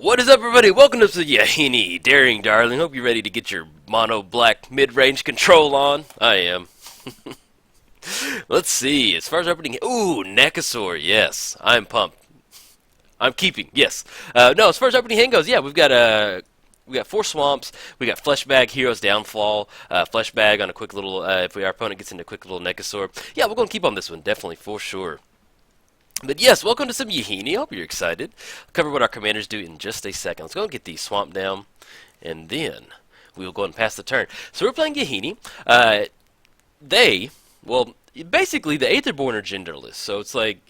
What is up, everybody? Welcome to the Yahenni, Daring Darling. Hope you're ready to get your mono black mid-range control on. I am. Let's see. As far as opening, ooh, Nekusar. Yes, I'm pumped. I'm keeping. Yes. No, as far as opening hand goes, yeah, we got four swamps. We got Fleshbag, Hero's Downfall, Fleshbag on a quick little. If our opponent gets into a quick little Nekusar, yeah, we're going to keep on this one definitely for sure. But yes, welcome to some Yahenni. I hope you're excited. I'll cover what our commanders do in just a second. Let's go and get the swamp down, and then we will go and pass the turn. So we're playing Yahenni. Well, basically the Aetherborn are genderless, so it's like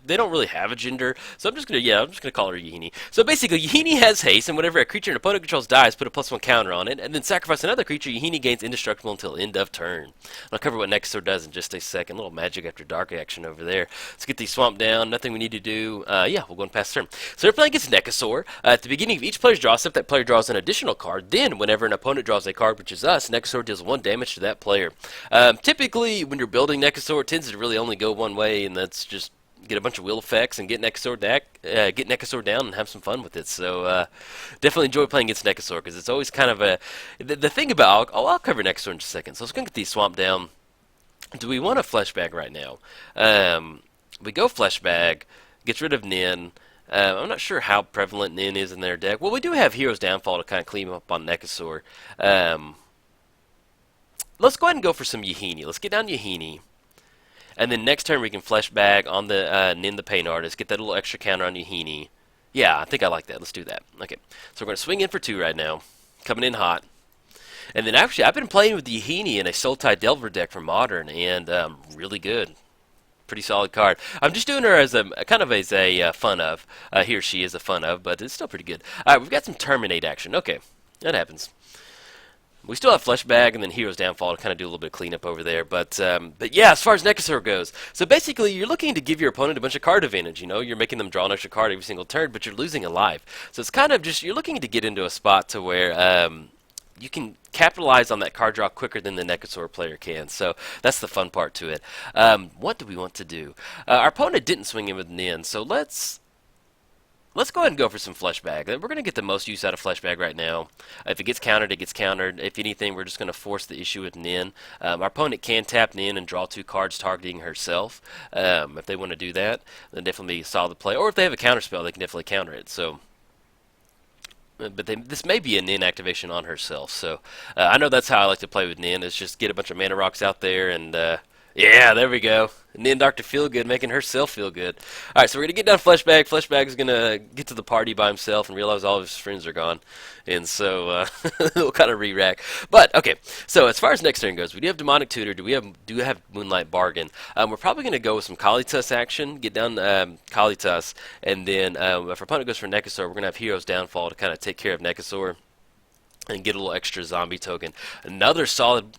they don't really have a gender. So I'm just gonna call her Yahenni. So basically, Yahenni has haste, and whenever a creature an opponent controls dies, put a +1 counter on it, and then sacrifice another creature. Yahenni gains indestructible until end of turn. I'll cover what Nekusar does in just a second. A little magic after dark action over there. Let's get the swamp down. Nothing we need to do. Yeah, we'll go and pass turn. So we're playing against Nekusar. At the beginning of each player's draw step, that player draws an additional card. Then, whenever an opponent draws a card, which is us, Nekusar deals 1 damage to that player. Typically, when you're building Nekusar, it tends to really only go one way, and that's just get a bunch of wheel effects and get Nekusar down and have some fun with it. So definitely enjoy playing against Nekusar because it's always kind of the thing about I'll cover Nekusar in just a second. So let's go get the swamp down. Do we want a Fleshbag right now? We go Fleshbag, gets rid of Nin. I'm not sure how prevalent Nin is in their deck. Well, we do have Hero's Downfall to kind of clean up on Nekusar. Let's go ahead and go for some Yahenni. Let's get down Yahenni. And then next turn we can Fleshbag on the Nin the Pain Artist, get that little extra counter on Yahenni. Yeah, I think I like that. Let's do that. Okay, so we're going to swing in for 2 right now. Coming in hot. And then actually, I've been playing with Yahenni in a Sultai Delver deck for Modern, and really good. Pretty solid card. I'm just doing her as a kind of as a fun of. He or she is a fun of, but it's still pretty good. All right, we've got some Terminate action. Okay, that happens. We still have Fleshbag and then Hero's Downfall to kind of do a little bit of cleanup over there. But yeah, as far as Nekusar goes, so basically you're looking to give your opponent a bunch of card advantage. You know, you're making them draw an extra card every single turn, but you're losing a life. So it's kind of just, you're looking to get into a spot to where you can capitalize on that card draw quicker than the Nekusar player can. So that's the fun part to it. What do we want to do? Our opponent didn't swing in with Nin, so let's go ahead and go for some Fleshbag. We're going to get the most use out of Fleshbag right now. If it gets countered, it gets countered. If anything, we're just going to force the issue with Nin. Our opponent can tap Nin and draw 2 cards targeting herself. If they want to do that, then definitely be a solid play. Or if they have a counter spell, they can definitely counter it. So, but this may be a Nin activation on herself. So I know that's how I like to play with Nin, is just get a bunch of mana rocks out there and... yeah, there we go. And then Dr. Feelgood making herself feel good. Alright, so we're going to get down Fleshbag. Fleshbag is going to get to the party by himself and realize all of his friends are gone. And so we'll kind of re-rack. But, okay, so as far as next turn goes, we do have Demonic Tutor. Do have Moonlight Bargain. We're probably going to go with some Kalitas action, get down Kalitas, and then if our opponent goes for Nekusar, we're going to have Hero's Downfall to kind of take care of Nekusar and get a little extra zombie token. Another solid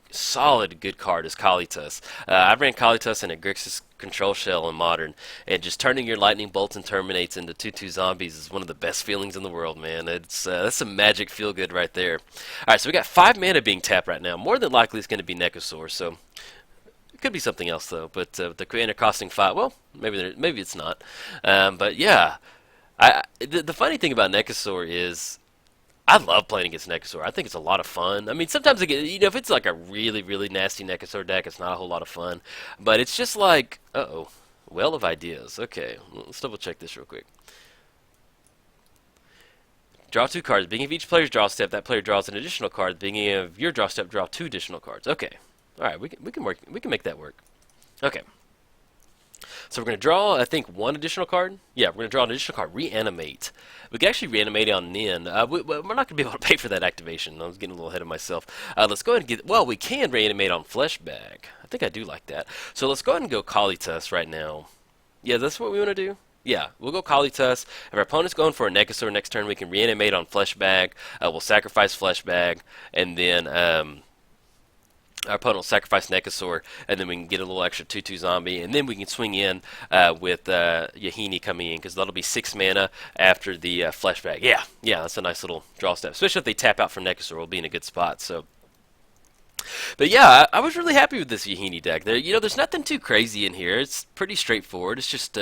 good card is Kalitas. I ran Kalitas in a Grixis control shell in Modern, and just turning your lightning bolts and terminates into 2/2 zombies is one of the best feelings in the world, man. It's that's some magic feel good right there. Alright, so we got 5 mana being tapped right now. More than likely it's going to be Nekusar, so it could be something else though. But the creator costing 5, well, maybe it's not. But yeah, the funny thing about Nekusar is I love playing against Nekusar. I think it's a lot of fun. I mean, sometimes if it's like a really, really nasty Nekusar deck, it's not a whole lot of fun. But it's just like, well of ideas. Okay, let's double check this real quick. Draw 2 cards. Beginning of each player's draw step, that player draws an additional card. Beginning of your draw step, draw 2 additional cards. Okay, all right, we can make that work. Okay. So we're going to draw, I think, 1 additional card. Yeah, we're going to draw an additional card, Reanimate. We can actually reanimate it on Nin. We're not going to be able to pay for that activation. I was getting a little ahead of myself. Let's go ahead and get... Well, we can reanimate on Fleshbag. I think I do like that. So let's go ahead and go Kalitas right now. Yeah, that's what we want to do? Yeah, we'll go Kalitas. If our opponent's going for a Nekusar next turn, we can reanimate on Fleshbag. We'll sacrifice Fleshbag, and then... our opponent will sacrifice Nekusar, and then we can get a little extra 2/2 zombie, and then we can swing in with Yahenni coming in, because that'll be 6 mana after the Fleshbag. Yeah, that's a nice little draw step, especially if they tap out for Nekusar. We'll be in a good spot. So, but yeah, I was really happy with this Yahenni deck. There's nothing too crazy in here. It's pretty straightforward. It's just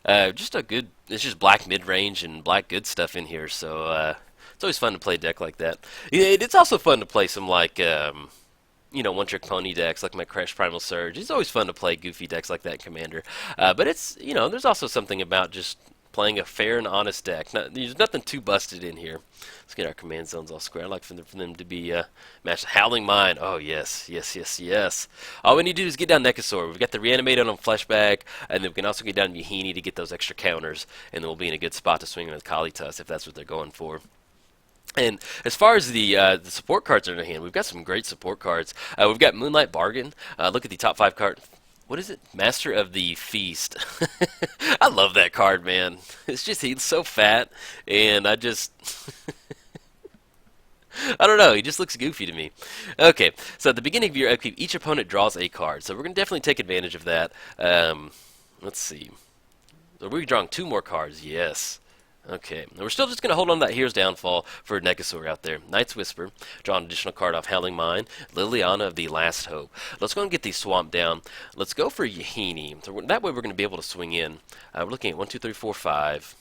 Just a good. It's just black mid range and black good stuff in here. So it's always fun to play a deck like that. It's also fun to play some like one trick pony decks like my Crash Primal Surge. It's always fun to play goofy decks like that in Commander. But it's there's also something about just playing a fair and honest deck. There's nothing too busted in here. Let's get our command zones all square. I like for them to be matched. Howling Mine. Oh, yes, yes, yes, yes. All we need to do is get down Nekusar. We've got the Reanimated on Fleshbag, and then we can also get down Yahenni to get those extra counters, and then we'll be in a good spot to swing with Kalitas if that's what they're going for. And as far as the support cards in our hand, we've got some great support cards. We've got Moonlight Bargain. Look at the top 5 cards. What is it? Master of the Feast. I love that card, man. It's just, he's so fat, and I just... I don't know, he just looks goofy to me. Okay, so at the beginning of your upkeep, each opponent draws a card. So we're going to definitely take advantage of that. Let's see. So we're drawing 2 more cards, yes. Okay, we're still just going to hold on to that Hero's Downfall for Nekusar out there. Knight's Whisper, draw an additional card off Howling Mine. Liliana of the Last Hope. Let's go and get these swamped down. Let's go for Yahenni. So that way we're going to be able to swing in. We're looking at 1, 2, 3, 4, 5.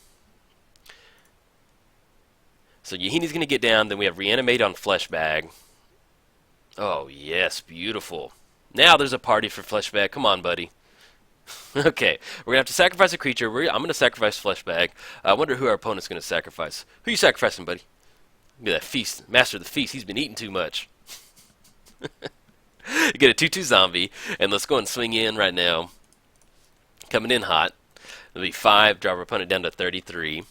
So Yahenni's going to get down, then we have Reanimate on Fleshbag. Oh, yes, beautiful. Now there's a party for Fleshbag. Come on, buddy. Okay, we're going to have to sacrifice a creature. I'm going to sacrifice Fleshbag. I wonder who our opponent's going to sacrifice. Who are you sacrificing, buddy? Look at that Feast. Master of the Feast. He's been eating too much. You get a 2/2 zombie, and let's go and swing in right now. Coming in hot. It'll be 5, drop our opponent down to 33.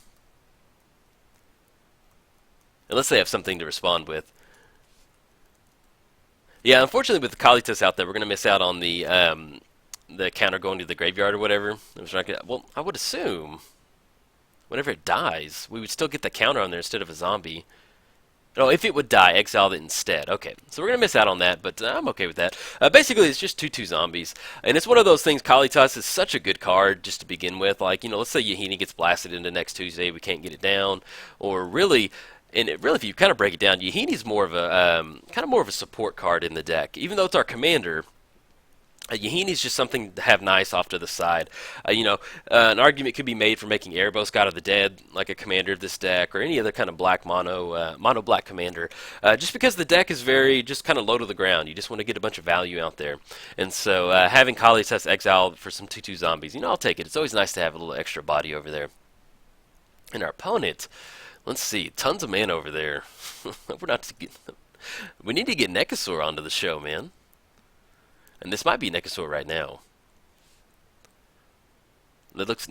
Unless they have something to respond with. Yeah, unfortunately with the Kalitas out there, we're going to miss out on the counter going to the graveyard or whatever. Well, I would assume whenever it dies, we would still get the counter on there instead of a zombie. No, if it would die, exile it instead. Okay, so we're going to miss out on that, but I'm okay with that. Basically, it's just 2/2 zombies. And it's one of those things, Kalitas is such a good card just to begin with. Like, let's say Yahenni gets blasted into next Tuesday, we can't get it down. Or really, if you kind of break it down, Yahenni's more of a support card in the deck. Even though it's our commander, Yahenni's just something to have nice off to the side. An argument could be made for making Erebos God of the Dead like a commander of this deck, or any other kind of black mono black commander. Just because the deck is very just kind of low to the ground, you just want to get a bunch of value out there. And so having Kalitas exiled for some 2/2 zombies, I'll take it. It's always nice to have a little extra body over there. And our opponent, let's see, tons of mana over there. We need to get Nekusar onto the show, man. And this might be Nekusar right now. That's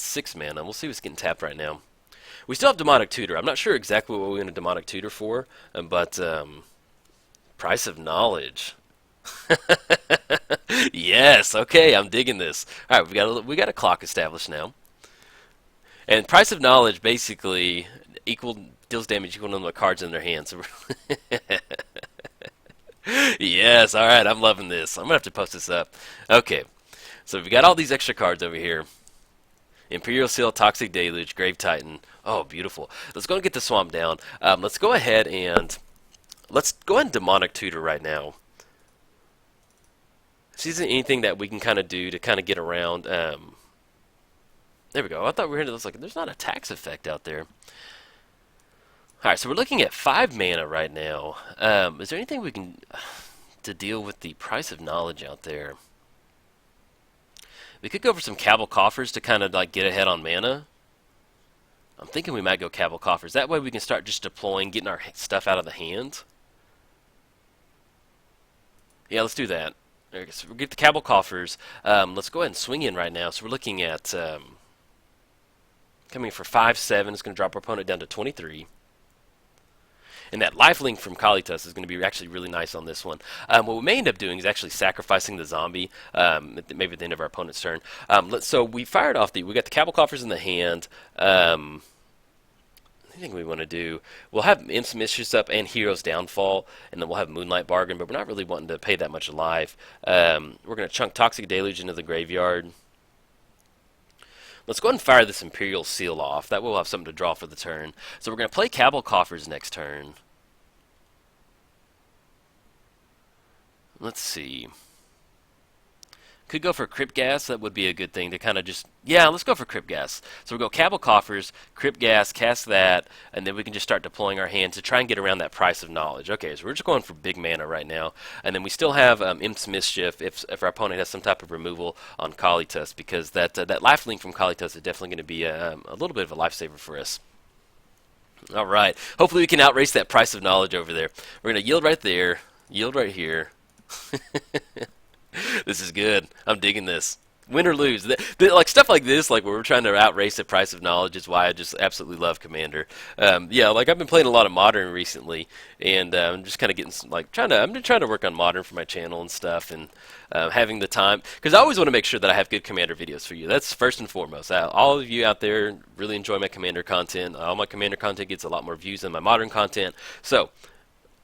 6 mana. We'll see what's getting tapped right now. We still have Demonic Tutor. I'm not sure exactly what we're going to Demonic Tutor for, but Price of Knowledge. Yes, okay, I'm digging this. All right, we got a clock established now. And Price of Knowledge basically deals damage equal to the number of cards in their hands. Yes, alright, I'm loving this. I'm going to have to post this up. Okay, so we got all these extra cards over here. Imperial Seal, Toxic Deluge, Grave Titan. Oh, beautiful. Let's go and get the swamp down. Let's go ahead and Demonic Tutor right now. See, is there anything that we can kind of do to kind of get around? There we go. I thought we were into this. There's not a tax effect out there. Alright, so we're looking at 5 mana right now. Is there anything we can to deal with the Price of Knowledge out there? We could go for some Cabal Coffers to kind of get ahead on mana. I'm thinking we might go Cabal Coffers. That way we can start just deploying, getting our stuff out of the hand. Yeah, let's do that. Okay, so we'll get the Cabal Coffers. Let's go ahead and swing in right now. So we're looking at coming for 5/7. It's going to drop our opponent down to 23. And that lifelink from Kalitas is going to be actually really nice on this one. What we may end up doing is actually sacrificing the zombie, maybe at the end of our opponent's turn. So we fired off we got the Cabal Coffers in the hand. I think we want to do, we'll have Imps Mistress up and Hero's Downfall, and then we'll have Moonlight Bargain, but we're not really wanting to pay that much alive. We're going to chunk Toxic Deluge into the graveyard. Let's go ahead and fire this Imperial Seal off. That way we'll have something to draw for the turn. So we're going to play Cabal Coffers next turn. Let's see. Could go for Crypt Gas. That would be a good thing to kind of just, yeah, let's go for Crypt Gas. So we'll go Cabal Coffers, Crypt Gas, cast that, and then we can just start deploying our hand to try and get around that Price of Knowledge. Okay, so we're just going for big mana right now. And then we still have Imp's Mischief if our opponent has some type of removal on Kalitas, because that life link from Kalitas is definitely going to be a little bit of a lifesaver for us. All right, hopefully we can outrace that Price of Knowledge over there. We're going to yield right there, yield right here. This is good. I'm digging this. Win or lose. Like stuff like this, like where we're trying to outrace the Price of Knowledge, is why I just absolutely love Commander. Yeah, like I've been playing a lot of Modern recently, and I'm just kind of getting some, like I'm just trying to work on Modern for my channel and stuff, and having the time, because I always want to make sure that I have good Commander videos for you. That's first and foremost. All of you out there really enjoy my Commander content. All my Commander content gets a lot more views than my Modern content, so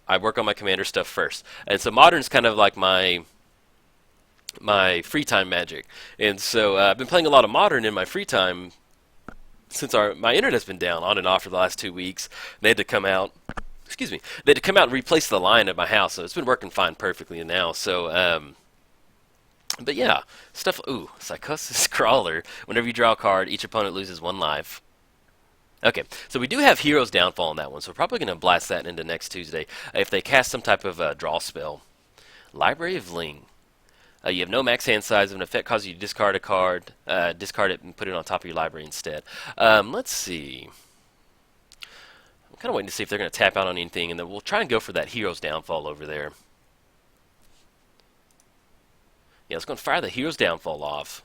I work on my Commander stuff first. And so Modern's kind of like my free time magic, and so I've been playing a lot of Modern in my free time since my internet's been down on and off for the last 2 weeks. They had to come out, excuse me, they had to come out and replace the line at my house, so it's been working fine perfectly now. So but yeah, stuff. Ooh, Psychosis Crawler. Whenever you draw a card, each opponent loses 1 life. Okay, so we do have Hero's Downfall on that one, so we're probably going to blast that into next Tuesday if they cast some type of draw spell. Library of Ling. You have no max hand size. If an effect causes you to discard a card, discard it and put it on top of your library instead. Let's see. I'm kind of waiting to see if they're going to tap out on anything, and then we'll try and go for that Hero's Downfall over there. Yeah, let's go and fire the Hero's Downfall off.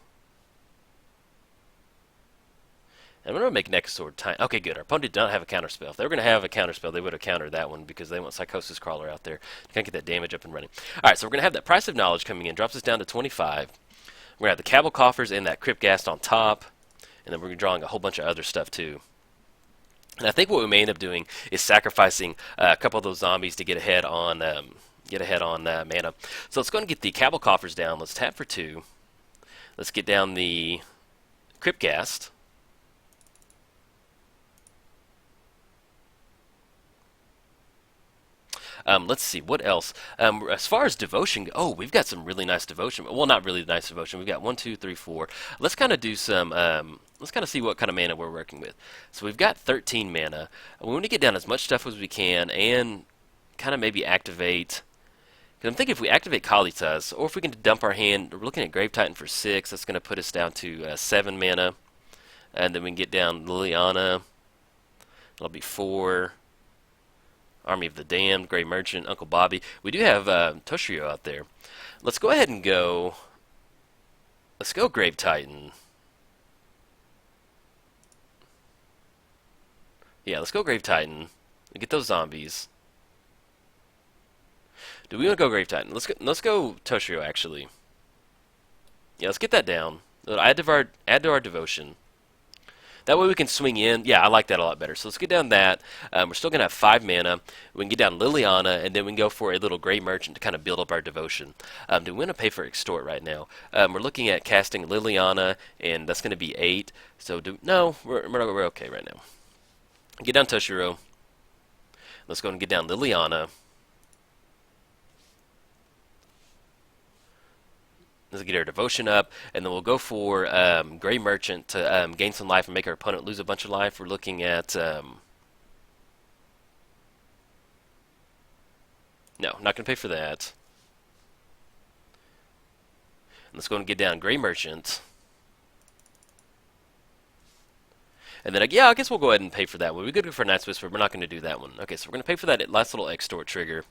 I'm going to make Nekusar tiny. Okay, good. Our opponent did not have a counterspell. If they were going to have a counterspell, they would have countered that one because they want Psychosis Crawler out there to kind of get that damage up and running. All right, so we're going to have that Price of Knowledge coming in. Drops us down to 25. We're going to have the Cabal Coffers and that Crypt Gas on top. And then we're drawing a whole bunch of other stuff too. And I think what we may end up doing is sacrificing a couple of those zombies to get ahead on mana. So let's go and get the Cabal Coffers down. Let's tap for 2. Let's get down the Crypt Gas. Let's see, what else? As far as devotion, oh, we've got some really nice devotion. Well, not really nice devotion. We've got 1, 2, 3, 4. Let's kind of do some, let's kind of see what kind of mana we're working with. So we've got 13 mana. We want to get down as much stuff as we can and kind of maybe activate, because I'm thinking if we activate Kalitas, or if we can dump our hand, we're looking at Grave Titan for 6. That's going to put us down to 7 mana. And then we can get down Liliana. That'll be 4. Army of the Damned, Grey Merchant, Uncle Bobby. We do have Toshio out there. Let's go ahead and go. Let's go Grave Titan. Yeah, let's go Grave Titan. Get those zombies. Do we want to go Grave Titan? Let's go Toshio actually. Yeah, let's get that down. Add to our devotion. That way we can swing in. Yeah, I like that a lot better. So let's get down that. We're still going to have 5 mana. We can get down Liliana, and then we can go for a little Grey Merchant to kind of build up our devotion. Do we want to pay for Extort right now? We're looking at casting Liliana, and that's going to be 8. So no, we're okay right now. Get down Toshiro. Let's go and get down Liliana. Let's get our devotion up, and then we'll go for Grey Merchant to gain some life and make our opponent lose a bunch of life. We're looking at no, not going to pay for that. And let's go and get down Grey Merchant. And then, yeah, I guess we'll go ahead and pay for that one. We could go for Night's Whisper, but we're not going to do that one. Okay, so we're going to pay for that last little Extort trigger.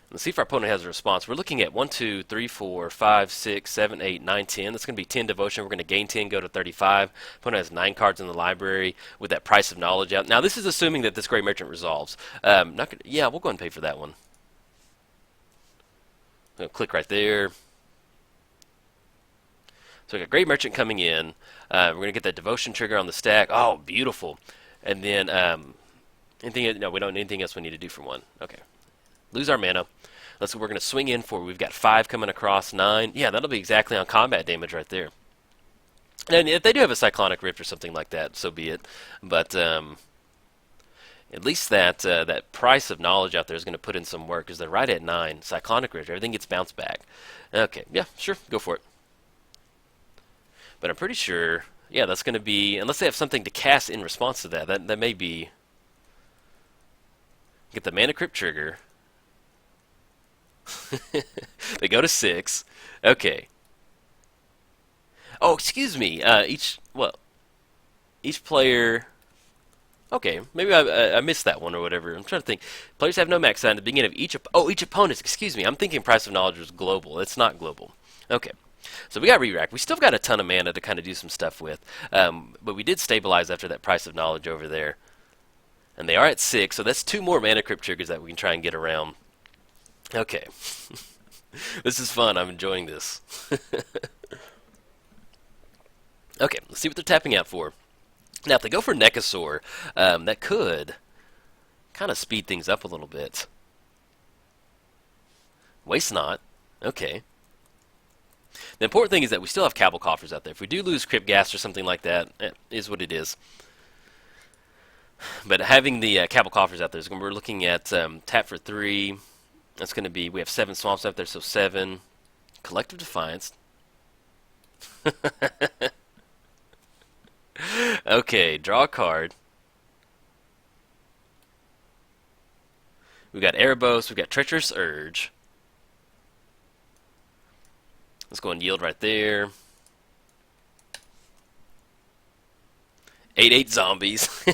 Let's see if our opponent has a response. We're looking at 1, 2, 3, 4, 5, 6, 7, 8, 9, 10. That's going to be 10 devotion. We're going to gain 10, go to 35. Opponent has 9 cards in the library with that Price of Knowledge out. Now, this is assuming that this Grey Merchant resolves. Yeah, we'll go ahead and pay for that one. I'm going to click right there. So we got Grey Merchant coming in. We're going to get that devotion trigger on the stack. Oh, beautiful. And then, no, we don't need anything else we need to do for 1. Okay. Lose our mana. We're going to swing in for. We've got 5 coming across 9. Yeah, that'll be exactly on combat damage right there. And if they do have a Cyclonic Rift or something like that, so be it. But At least that price of knowledge out there is going to put in some work because they're right at 9. Cyclonic Rift, everything gets bounced back. Okay, yeah, sure, go for it. But I'm pretty sure, yeah, that's going to be, unless they have something to cast in response to that, that may be, get the Mana Crypt trigger. They go to 6. Okay. Oh, excuse me. Each player. Okay, maybe I missed that one or whatever. I'm trying to think. Players have no max sign at the beginning of each opponent. Excuse me. I'm thinking Price of Knowledge was global. It's not global. Okay. So we got re-rack. We still got a ton of mana to kind of do some stuff with, but we did stabilize after that Price of Knowledge over there, and they are at 6. So that's 2 more Mana Crypt triggers that we can try and get around. Okay. This is fun. I'm enjoying this. Okay, let's see what they're tapping out for. Now, if they go for Nekusar, that could kind of speed things up a little bit. Waste not. Okay. The important thing is that we still have Cabal Coffers out there. If we do lose Crypt Gas or something like that, it is what it is. But having the Cabal Coffers out there, we're looking at tap for 3. That's going to be, we have 7 swamps out there, so 7. Collective Defiance. Okay, draw a card. We've got Erebos, we've got Treacherous Urge. Let's go and yield right there. 8/8 zombies.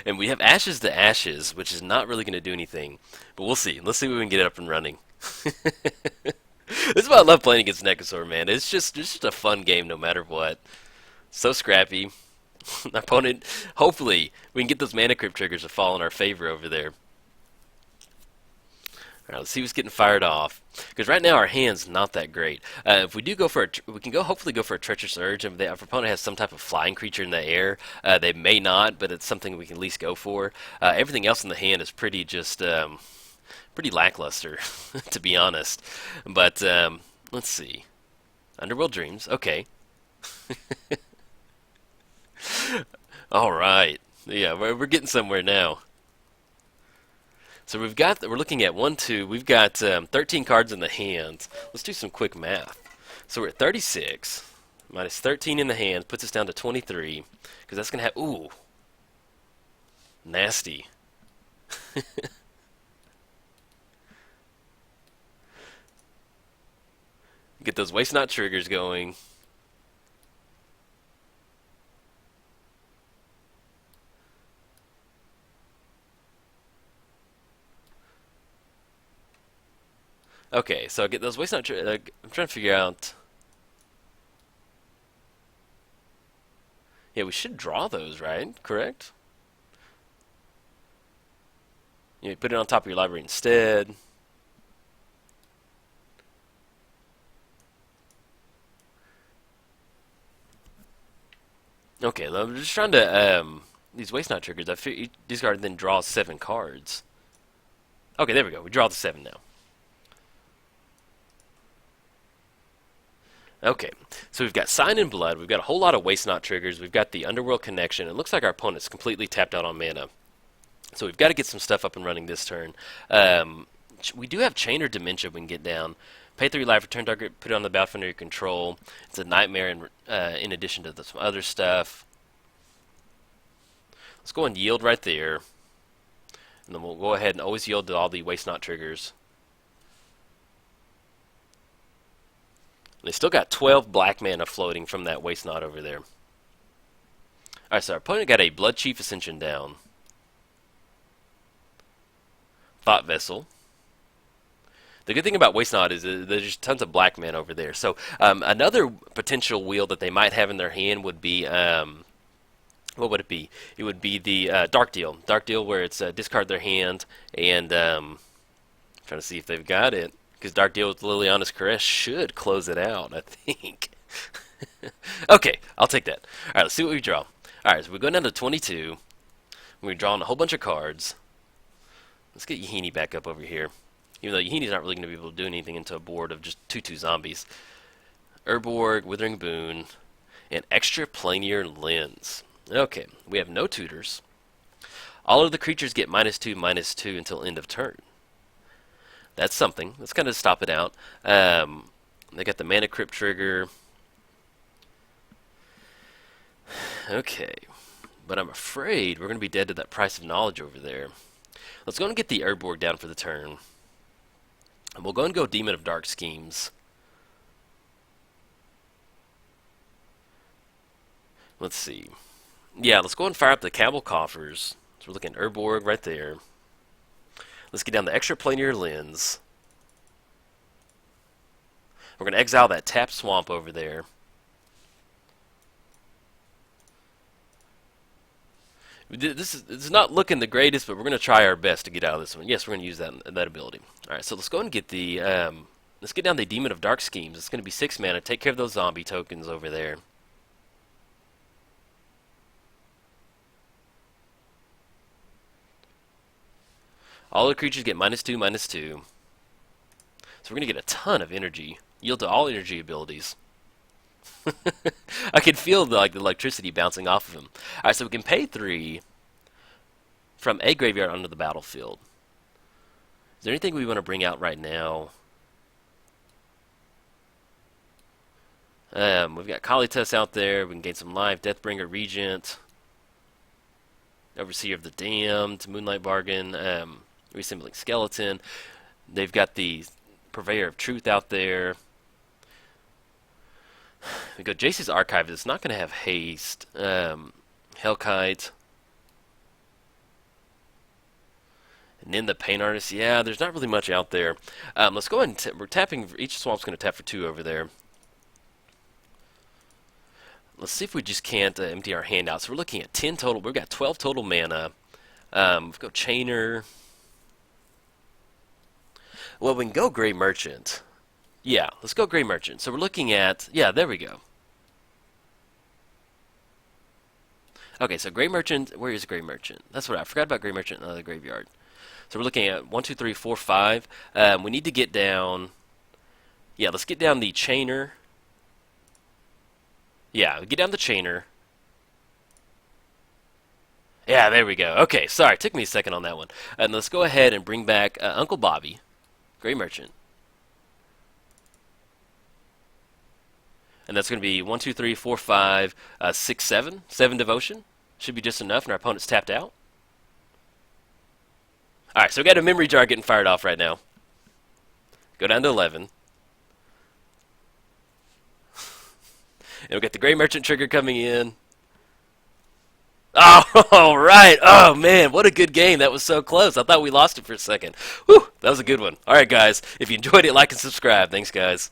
And we have Ashes to Ashes, which is not really going to do anything. But we'll see. Let's see if we can get it up and running. This is why I love playing against Nekusar, man. It's just a fun game no matter what. So scrappy. Our opponent, hopefully, we can get those Mana Crypt triggers to fall in our favor over there. Alright, let's see who's getting fired off. Because right now our hand's not that great. If we do go for we can hopefully go for a Treacherous Urge. And if our opponent has some type of flying creature in the air, they may not, but it's something we can at least go for. Everything else in the hand is pretty pretty lackluster, to be honest. But let's see. Underworld Dreams, okay. All right, yeah, we're getting somewhere now. So we're looking at 1, 2. We've got 13 cards in the hand. Let's do some quick math. So we're at 36 minus 13 in the hand puts us down to 23 because that's gonna have nasty. Get those Waste Not triggers going. Okay, so I get those Waste Not triggers. I'm trying to figure out. Yeah, we should draw those, right? Correct? You put it on top of your library instead. Okay, I'm just trying to, these Waste Not triggers, I figure each card then draws 7 cards. Okay, there we go. We draw the 7 now. Okay, so we've got Sign in Blood, we've got a whole lot of Waste Not triggers, we've got the Underworld Connection. It looks like our opponent's completely tapped out on mana. So we've got to get some stuff up and running this turn. We do have Chain or Dementia we can get down. Pay 3 life, return target, put it on the battlefield under your control. It's a nightmare in addition to some other stuff. Let's go and yield right there. And then we'll go ahead and always yield to all the Waste Not triggers. They still got 12 black mana floating from that Waste Not over there. Alright, so our opponent got a Blood Chief Ascension down. Thought Vessel. The good thing about Waste Not is there's just tons of black mana over there. So another potential wheel that they might have in their hand would be, what would it be? It would be the Dark Deal. Dark Deal where it's discard their hand and trying to see if they've got it. Because Dark Deal with Liliana's Caress should close it out, I think. Okay, I'll take that. Alright, let's see what we draw. Alright, so we're going down to 22. We're drawing a whole bunch of cards. Let's get Yahenni back up over here. Even though Yahenni's not really going to be able to do anything into a board of just 2/2 zombies. Urborg, Withering Boon, and Extra Planar Lens. Okay, we have no tutors. All of the creatures get -2/-2 until end of turn. That's something. Let's kind of stop it out. They got the Mana Crypt trigger. Okay. But I'm afraid we're going to be dead to that Price of Knowledge over there. Let's go and get the Urborg down for the turn. And we'll go and go Demon of Dark Schemes. Let's see. Yeah, let's go and fire up the Cabal Coffers. So we're looking at Urborg right there. Let's get down the Extraplanar Lens. We're going to exile that Tapped Swamp over there. This is not looking the greatest, but we're going to try our best to get out of this one. Yes, we're going to use that ability. All right, so let's go and get the let's get down the Demon of Dark Schemes. It's going to be 6 mana. Take care of those zombie tokens over there. All the creatures get -2/-2. So we're going to get a ton of energy. Yield to all energy abilities. I can feel the electricity bouncing off of him. Alright, so we can pay 3 from a graveyard onto the battlefield. Is there anything we want to bring out right now? We've got Kalitas out there. We can gain some life. Deathbringer Regent. Overseer of the Damned. Moonlight Bargain. Reassembling Skeleton. They've got the Purveyor of Truth out there. We go Jace's Archive. It's not going to have haste. Hellkite. And then the Pain Artist. Yeah, there's not really much out there. Let's go ahead and we're tapping. Each swamp's going to tap for 2 over there. Let's see if we just can't empty our hand out. So we're looking at 10 total. We've got 12 total mana. We've got Chainer. Well, we can go Grey Merchant. Yeah, let's go Grey Merchant. So we're looking at, yeah, there we go. Okay, so Grey Merchant, where is Grey Merchant? That's what I forgot about Grey Merchant in the graveyard. So we're looking at 1, 2, 3, 4, 5. We need to get down, yeah, let's get down the Chainer. Yeah, get down the Chainer. Yeah, there we go. Okay, sorry, it took me a second on that one. And let's go ahead and bring back Uncle Bobby, Grey Merchant. And that's going to be 1, 2, 3, 4, 5, 6, 7. 7 Devotion. Should be just enough, and our opponent's tapped out. Alright, so we got a memory jar getting fired off right now. Go down to 11. And we'll get the Grey Merchant trigger coming in. Oh, all right. Oh, man, what a good game. That was so close. I thought we lost it for a second. Whew, that was a good one. All right, guys, if you enjoyed it, like and subscribe. Thanks, guys.